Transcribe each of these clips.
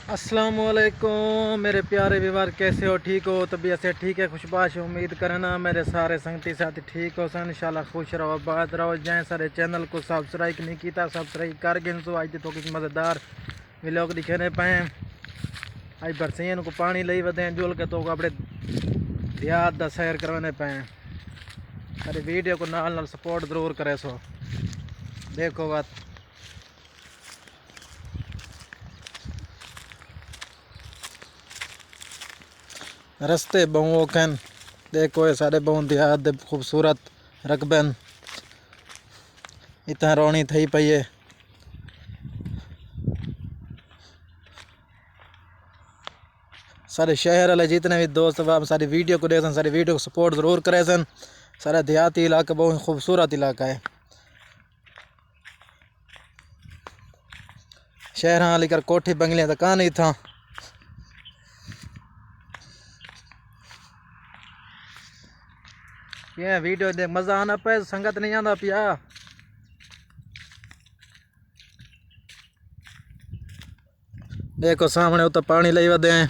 अस्सलामुअलैकुम मेरे प्यारे व्यवहार, कैसे हो? ठीक हो? तबीयत से ठीक है? खुशबाश उम्मीद करना मेरे सारे संगती साथी ठीक हो सन। इंशाल्लाह खुश रहो, आबाद रहो। जै सारे चैनल को सब्सक्राइब नहीं किया सब्सक्राइब कर गिनसो। आज तो कुछ मज़ेदार व्लॉग दिखाने पाए। आज बरसियन को पानी ली वधे जुल के तो अपने देहात का सैर करवाने पाए। अरे वीडियो को नाल नाल सपोर्ट जरूर करे सो। देखो बात रस्ते बहु खन देखो, ये सारे बहु देहात दे खूबसूरत रकबन इतना रोनी थी पई है। सारे शहर वाले जितने भी दोस्त अब सारी वीडियो को देखते सारी वीडियो को सपोर्ट ज़रूर करें सन। सारा देहाती इलाका बहुत खूबसूरत इलाका है। शहर वाली कर कोठी बंगलियां तो कहाँ नहीं था। ये वीडियो देख मज़ा आना पे, संगत नहीं आना पिया। देखो सामने उतर पानी ले वधे हैं।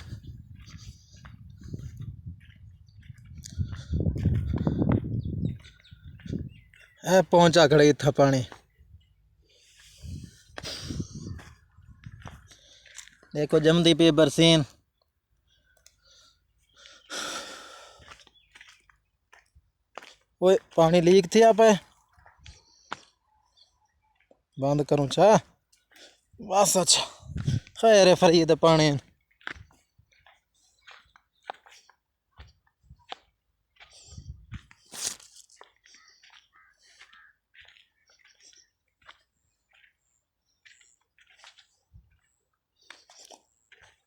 पहुंचा खड़े था पानी। देखो जमदी पे बरसीन। ओए पानी लीक थी आप बंद करूं चा बस। अच्छा खैर है फरीद पानी।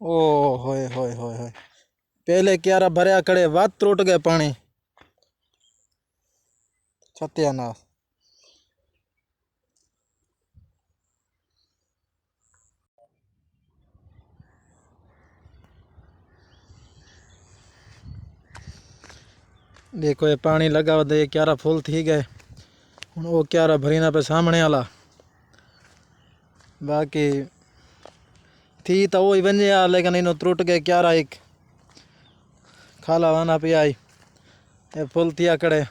ओ होए होए होए होए, पहले क्यारा भरया खड़े वात त्रुट गए पानी। सत्यानाश। देखो ये पानी लगा वा दे क्यारा फुल थी गए। वो क्यारा भरीना पे सामने वाला बाकी थी तो वो ही बन गया, लेकिन इन्हों त्रुट गए क्यारा। एक खाला वाना पे आई ये फुल थिया कड़े।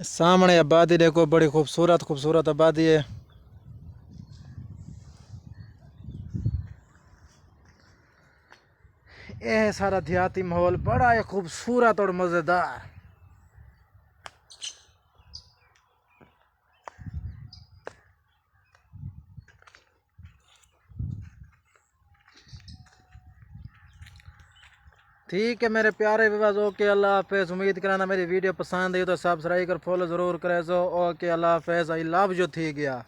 सामने आबादी देखो, बड़ी खूबसूरत खूबसूरत आबादी है। यह सारा देहाती माहौल बड़ा ही खूबसूरत और मज़ेदार। ठीक है मेरे प्यारे विवाज, ओके अल्लाह हाफिज़। उम्मीद कराना मेरी वीडियो पसंद आई तो सब्सक्राइब कर फॉलो ज़रूर करे सो। ओके अल्लाह हाफिज़। आई लव यू थी गया।